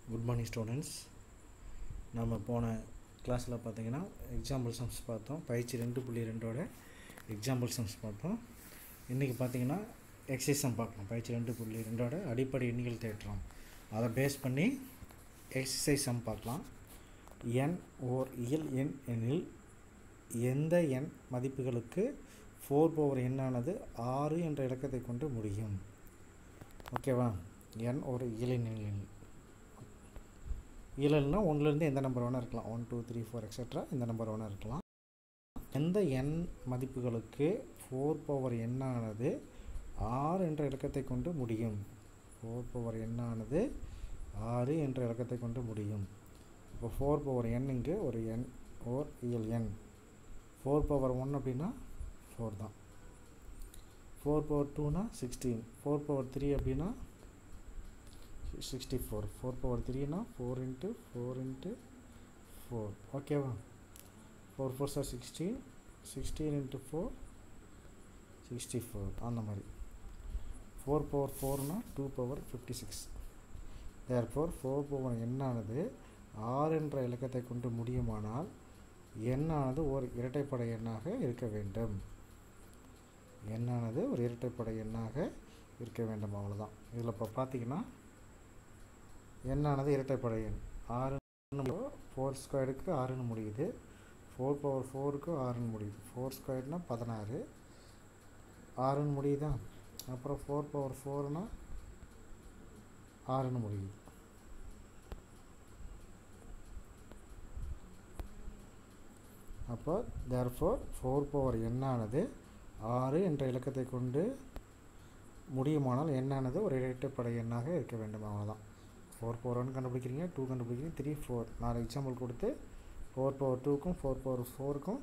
Good morning students. நம்ம போன கிளாஸில் பார்த்தீங்கன்னா எக்ஸாம்பிள் சம்ஸ் பார்த்தோம். பயிற்சி 2.2ஓட எக்ஸாம்பிள் சம்ஸ் பார்த்தோம். இன்றைக்கி பார்த்தீங்கன்னா எக்ஸைஸ் சம் பார்க்கலாம். பயிற்சி 2.2ஓட அடிப்படை எண்ணிகள் தேற்றம், அதை பேஸ் பண்ணி எக்ஸசைஸ் சம் பார்க்கலாம். எண் ஓர் இயல் எண் எனில் எந்த எண் மதிப்புகளுக்கு 4n ஆனது 6 என்ற இலக்கத்தை கொண்டு முடியும். ஓகேவா? எண் ஒரு இயலின் இயல்னா ஒன்றுலேருந்து எந்த நம்பர் வேணால் இருக்கலாம். 1 2 3 4 எக்ஸெட்ரா இந்த நம்பர் வேணால் இருக்கலாம். எந்த எண் மதிப்புகளுக்கு 4n ஆனது 6 என்ற இலக்கத்தை கொண்டு முடியும். 4n ஆனது 6 என்ற இலக்கத்தை கொண்டு முடியும். இப்போ 4n இங்கு ஒரு எண் ஓர் இயல் எண். 4/1 அப்படின்னா 4 தான். 4/2னா 16. 4/3 அப்படின்னா 64. 4/3னா 4 × 4 × 4. ஓகேவா? 4 4s are 16. 16 × 4 64. அந்த மாதிரி 4/4னா 2/56. therefore 4n ஆனது 6 என்ற இலக்கத்தை கொண்டு முடியுமானால் எண்ணானது ஒரு இரட்டைப்படை எண்ணாக இருக்க வேண்டும். எண்ணானது ஒரு இரட்டைப்படை எண்ணாக இருக்க வேண்டும். அவ்வளோதான். இதில் இப்போ பார்த்தீங்கன்னா எண்ணானது இரட்டைப்படை எண் 6 4² 6ன்னு முடியுது. 4/4க்கு 6ன்னு முடியுது. 4² 16 6ன்னு முடியுதா? அப்புறம் 4/4னா 6ன்னு முடியுது. அப்போ therefore 4n ஆனது 6 என்ற இலக்கத்தை கொண்டு முடியுமானால் எண்ணானது ஒரு இரட்டைப்படை எண்ணாக இருக்க வேண்டும். அவ்வளோதான். 4/1 கண்டுபிடிக்கிறீங்க, 2 கண்டுபிடிக்கிறீங்க, 3 4 4 எக்ஸாம்பிள் கொடுத்து 4/2க்கும் 4/4க்கும்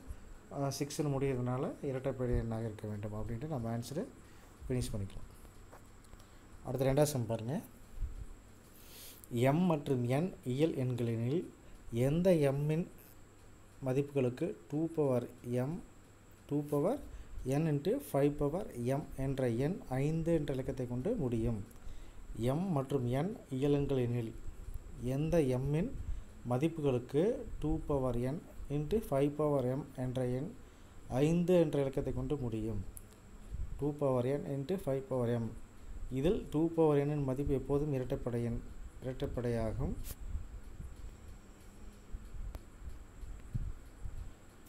6ன்னு முடியறதுனால இரட்டைப்படை எண்ணாக இருக்க வேண்டும் அப்படின்ட்டு நம்ம ஆன்சரை ஃபினிஷ் பண்ணிக்கலாம். அடுத்த ரெண்டாவது சம் பாருங்கள். m மற்றும் n இயல் எண்களினில் எந்த mஇன் மதிப்புகளுக்கு 2n × 5m என்ற எண் 5 என்ற இலக்கத்தை கொண்டு முடியும். m மற்றும் n இயலெண்களினில் எந்த mஇன் மதிப்புகளுக்கு 2n × 5m என்ற எண் 5 என்ற இலக்கத்தை கொண்டு முடியும். 2n × 5m. இதில் 2n மதிப்பு எப்போதும் இரட்டைப்படையாகும்.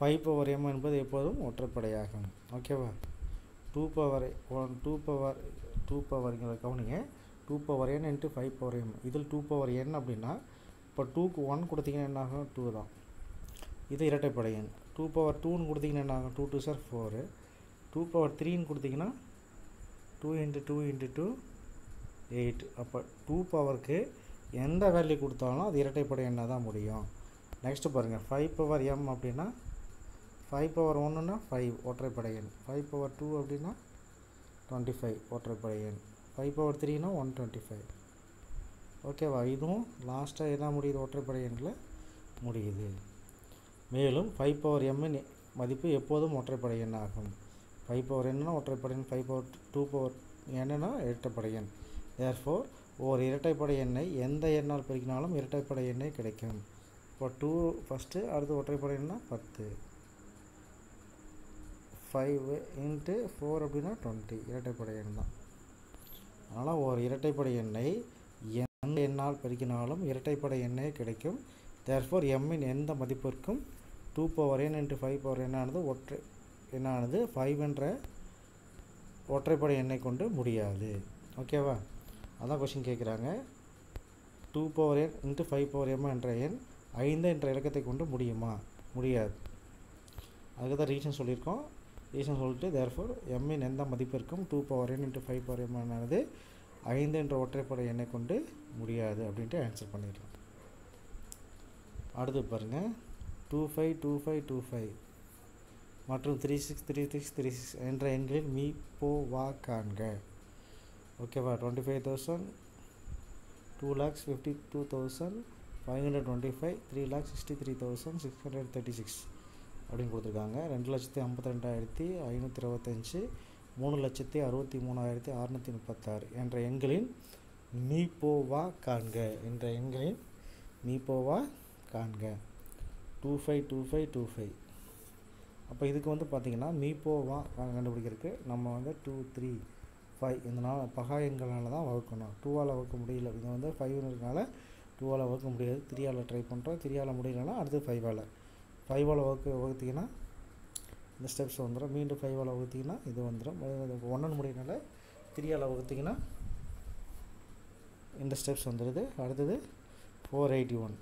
5m என்பது எப்போதும் ஒற்றைப்படையாகும். ஓகேவா? 2 கவனிங்க. 2n × 5m. இதில் 2n அப்படின்னா இப்போ 2க்கு 1 கொடுத்தீங்கன்னா என்ன ஆகும்? 2 தான். இது இரட்டைப்படை எண். 2/2ன்னு கொடுத்தீங்கன்னா என்ன ஆகும்? 2 2s are 4. 2/3ன்னு கொடுத்தீங்கன்னா 2 × 2 × 2 8. அப்போ 2க்கு எந்த வேல்யூ கொடுத்தாலும் அது இரட்டைப்படை எண்ணாக தான் முடியும். நெக்ஸ்ட்டு பாருங்கள். 5m அப்படின்னா 5/1ன்னா 5 ஒற்றைப்படை எண். 5/2 அப்படின்னா 25 ஒற்றைப்படை எண். 5/3னா 125. ஓகேவா? இதுவும் லாஸ்ட்டாக என்ன முடியுது? ஒற்றைப்படை எண்ணில் முடியுது. மேலும் 5/mஇன் மதிப்பு எப்போதும் ஒற்றைப்படை எண் ஆகும். 5/nனா ஒற்றைப்படை எண், 5/2n இரட்டைப்படை எண். therefore ஒரு இரட்டைப்படை எண்ணை எந்த எண்ணால் பெருக்கினாலும் இரட்டைப்படை எண்ணே கிடைக்கும். இப்போ 2 ஃபஸ்ட்டு, அடுத்து ஒற்றைப்படை எண்ணா 10. 5 × 4 அப்படின்னா 20 இரட்டைப்படை எண் தான். அதனால் ஒரு இரட்டைப்படை எண்ணை எந்த எண்ணால் பெருக்கினாலும் இரட்டைப்படை எண்ணே கிடைக்கும். therefore mஇன் எந்த மதிப்பிற்கும் 2n × 5n ஆனது எண்ணானது 5 என்ற ஒற்றைப்படை எண்ணை கொண்டு முடியாது. ஓகேவா? அதான் கொஸ்டின் கேட்குறாங்க. 2n × 5m என்ற எண் 5 என்ற இலக்கத்தை கொண்டு முடியுமா? முடியாது. அதுக்கு தான் ரீசன் சொல்லியிருக்கோம். ரீசன் சொல்லிட்டு therefore mஇன் எந்த மதிப்பிற்கும் 2n × 5m ஆனது 5 என்ற ஒற்றைப்படை எண்ணை கொண்டு முடியாது அப்படின்ட்டு ஆன்சர் பண்ணிடலாம். அடுத்து பாருங்கள். 25 25 25 மற்றும் 36 36 36 என்ற எண்களில் மீ/வா காண்க. ஓகேவா? 25,000, 2,52,525, 3,63,636 அப்படின்னு கொடுத்துருக்காங்க. 2,52,525, 3,63,636 என்ற எண்களின் மீப்போவா காண்க என்ற எண்களின் மீப்போவா காண்க. 252525. அப்போ இதுக்கு வந்து பார்த்திங்கன்னா மீப்போவா கண்டுபிடிக்கிறதுக்கு நம்ம வந்து 2 3 5 இந்த பகா எண்களால் தான் வகுக்கணும். 2ஆல் வகுக்க முடியல, இது வந்து 5ன்னு இருக்கனால 2ஆல் வகுக்க முடியாது. 3ஆல் ட்ரை பண்ணுறோம். 3ஆல் முடியலன்னா அடுத்து 5ஆல் வகுத்திங்கன்னா இந்த ஸ்டெப்ஸ் வந்துடும். மீண்டும் 5ஆல் வகுத்திங்கன்னா இது வந்துடும். 1ன்னு முடியனால 3ஆல் வகுத்திங்கன்னா இந்த ஸ்டெப்ஸ் வந்துடுது. அடுத்தது 481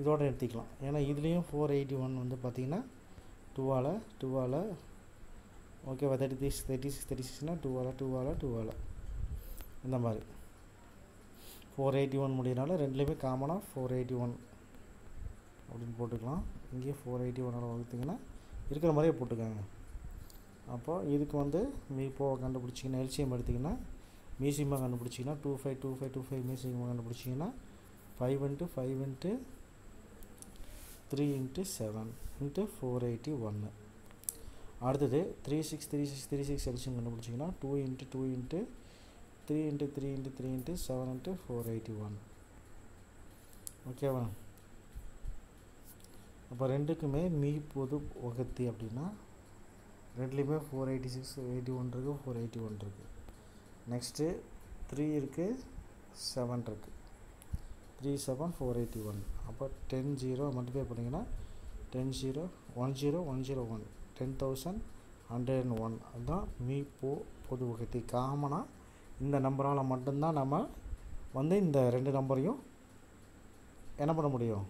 இதோடு நிறுத்திக்கலாம். ஏன்னா இதுலேயும் 481 வந்து பார்த்திங்கன்னா 2ஆல் ஓகேவா. 36 2ஆல் இந்த மாதிரி 481 முடியனால ரெண்டுலேயுமே காமனாக 481 அப்படின்னு போட்டுக்கலாம். இங்கேயும் 481 வகுத்திங்கன்னா இருக்கிற மாதிரியே போட்டுக்கோங்க. அப்போது இதுக்கு வந்து மீப்போவை கண்டுபிடிச்சிங்கன்னா எல்சிஎம் எடுத்திங்கன்னா மீசிமா கண்டுபிடிச்சிங்கன்னா 252525 மீசிமா கண்டுபிடிச்சிங்கன்னா 5 × 5 × 3 × 7 × 481. அடுத்தது 363636 எல்சிஎம் கண்டுபிடிச்சிங்கன்னா 2 × 2 × 3 × 3 × 3 × 7 × 481. ஓகேவா. அப்போ ரெண்டுக்குமே மீ பொது வகுத்தி அப்படின்னா ரெண்டுலேயுமே 486 81 இருக்குது, 481 இருக்குது. நெக்ஸ்ட்டு 3 இருக்குது, 7 இருக்குது. 3 7 481. அப்போ 10 0 மல்டிப்ளை பண்ணிங்கன்னா 10 0 10 101 10101. அதுதான் மீ பொது வகுத்தி. காமனாக இந்த நம்பரால் மட்டும்தான் நம்ம வந்து இந்த ரெண்டு நம்பரையும் என்ன பண்ண முடியும்,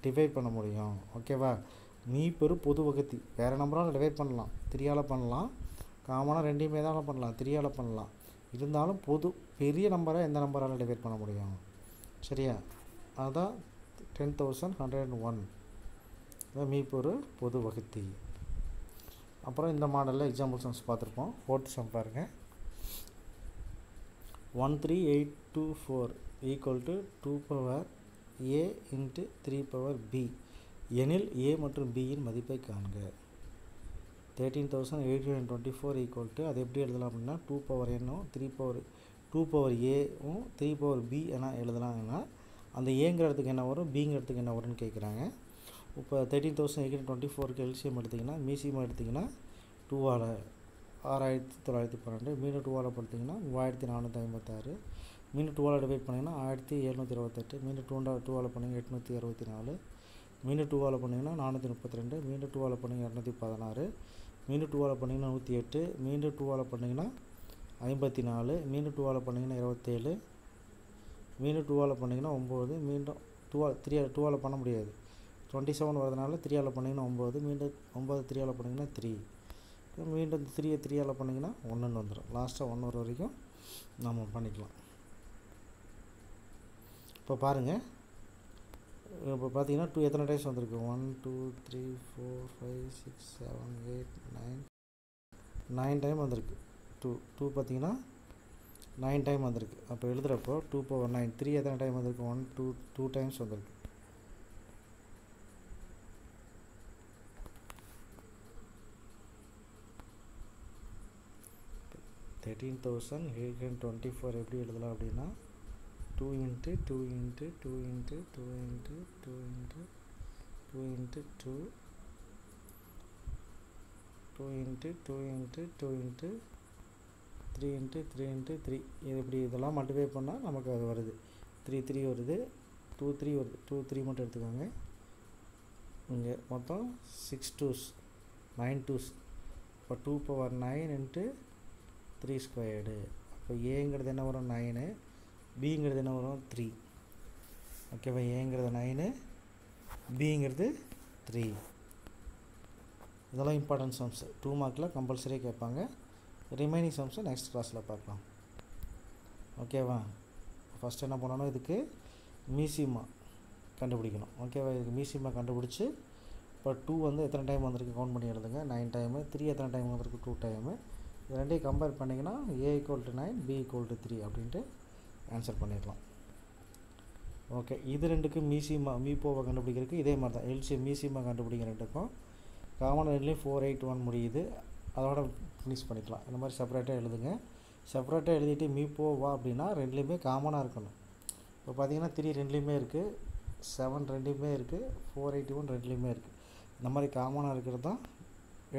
டிவைட் பண்ண முடியும். ஓகேவா. மீ பொது வகுத்தி வேறு நம்பரால் டிவைட் பண்ணலாம். 3ஆல் பண்ணலாம். காமனாக ரெண்டையுமே தான் பண்ணலாம். 3ஆல் பண்ணலாம். இருந்தாலும் பெரிய நம்பரை எந்த நம்பரால் டிவைட் பண்ண முடியும். சரியா. அதுதான் 10101. அதான் மீ பொது வகுத்தி. அப்புறம் இந்த மாடலில் எக்ஸாம்பிள் சம்ஸ் பார்த்துருப்போம். 4th சம் பாருங்கள். 13824 = 2 பவர் a × 3 பவர் b எனில் a மற்றும் b இன் மதிப்பை காண்க. 13824 அது எப்படி எழுதலாம் அப்படின்னா 2 power n 2 power a 3 power b என எழுதலாம்னா அந்த ஏங்கிறதுக்கு என்ன வரும், பிங்கிறதுக்கு என்ன வரும்னு கேட்குறாங்க. இப்போ 13824க்கு எல்சிஎம் எடுத்திங்கன்னா மீசியம் எடுத்திங்கன்னா 2ஆல் 6912, மீண்டும் 2ஆல் படுத்திங்கன்னா 3456, மீண்டும் 2ஆல் டிவைட் பண்ணிங்கன்னா 1728, மீண்டும் 2ஆல் பண்ணிங்கன்னா 864, மீண்டும் 2ஆல் பண்ணிங்கன்னா 432, மீண்டும் 2ஆல் பண்ணிங்கன்னா 216, மீண்டும் 2ஆல் பண்ணிங்கன்னா 108, மீண்டும் 2ஆல் பண்ணிங்கன்னா 54, மீண்டும் 2ஆல் பண்ணிங்கன்னா 27, மீண்டும் 2ஆல் பண்ணிங்கன்னா 9, மீண்டும் 2ஆல் பண்ண முடியாது 27 வரதுனால 3ஆல் பண்ணிங்கன்னா 9, மீண்டும் 9 3ஆல் பண்ணிங்கன்னா 3, மீண்டும் 3ஆல் பண்ணிங்கன்னா 1ன்னு வந்துடும். லாஸ்ட்டாக 1 வர வரைக்கும் நம்ம பண்ணிக்கலாம். இப்போ பாருங்கள். இப்போ பார்த்தீங்கன்னா 2 எத்தனை டைம்ஸ் வந்திருக்கு, 1 2 3 4 5 6 7 8 9 டைம் வந்திருக்கு. 2 பார்த்தீங்கன்னா 9 டைம் வந்திருக்கு. அப்போ எழுதுகிறப்போ 2 பவர் 9. 3 எத்தனை டைம் வந்திருக்கு, 1 2 டைம்ஸ் வந்திருக்கு. $13,824 எப்படி எழுதலாம் அப்படின்னா 2 × 2 × 2 × 2 × 2 × 2 × 2 2 × 2 × 2 × 3 × 3 × 3 இது இப்படி இதெல்லாம் மல்டிப்ளை பண்ணால் நமக்கு அது வருது. 3 3 வருது, 2 3 வருது. 2 3 மட்டும் எடுத்துக்கோங்க. இங்கே மொத்தம் 6 2s 9 2s. இப்போ 2 பவர் 9 × 3 ஸ்கொயர்டு. அப்போ ஏங்கிறது என்ன வரும், 9, பிங்கிறது என்ன வரும், 3. ஓகேவா. ஏங்கிறது 9, பிங்கிறது 3. இதெல்லாம் இம்பார்ட்டன்ட் சம்ஸ். 2 மார்க்கில் கம்பல்சரியாக கேட்பாங்க. ரிமைனிங் சம்ஸை நெக்ஸ்ட் கிளாஸில் பார்க்கலாம். ஓகேவா. ஃபஸ்ட் என்ன பண்ணணும், இதுக்கு மீசிமா கண்டுபிடிக்கணும். ஓகேவா. இதுக்கு மீசிமா கண்டுபிடிச்சி இப்போ 2 வந்து எத்தனை டைம் வந்திருக்கு கவுண்ட் பண்ணி எழுதுங்க. 9 டைமு. 3 எத்தனை டைம் வந்திருக்கு, 2 டைமு. இது ரெண்டையும் கம்பேர் பண்ணிங்கன்னா a = 9 b = 3 அப்படின்ட்டு ஆன்சர் பண்ணிடலாம். ஓகே. இது ரெண்டுக்கு மீப்போவை கண்டுபிடிக்கிறதுக்கு இதே மாதிரி தான் எல்சிஎம் மீசிமா கண்டுபிடிக்கிற ரெண்டுக்கும் காமன் ரெண்டுலேயும் 481 முடியுது. அதோட ஃபினிஷ் பண்ணிக்கலாம். இந்த மாதிரி செப்பரேட்டாக எழுதுங்க. செப்பரேட்டாக எழுதிட்டு மீ போ வா அப்படின்னா ரெண்டுலேயுமே காமனாக இருக்கணும். இப்போ பார்த்தீங்கன்னா 3 ரெண்டுலேயுமே இருக்குது, 7 ரெண்டுலேயுமே இருக்குது, 481 ரெண்டுலேயுமே இருக்குது. இந்த மாதிரி காமனாக இருக்கிறது தான்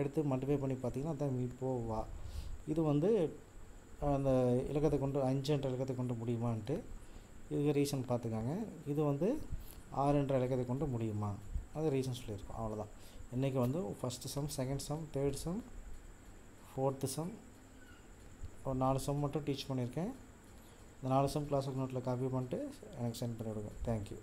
எடுத்து மல்டிப்ளை பண்ணி பார்த்தீங்கன்னா அதான் மீ போ வா. இது வந்து அந்த இலக்கத்தை கொண்டு 5 என்ற இலக்கத்தை கொண்டு முடியுமான்ட்டு இதுக்கு ரீசன் பார்த்துக்காங்க. இது வந்து 6 என்ற இலக்கத்தை கொண்டு முடியுமா, அது ரீசன் சொல்லியிருக்கோம். அவ்வளோதான். இன்றைக்கி வந்து first some, second sum, third sum, fourth some, ஒரு 4 சம் மட்டும் டீச் பண்ணியிருக்கேன். இந்த 4 சம் கிளாஸ் நோட்டில் காப்பி பண்ணிட்டு எனக்கு சென்ட் பண்ணி விடுங்க. தேங்க்யூ.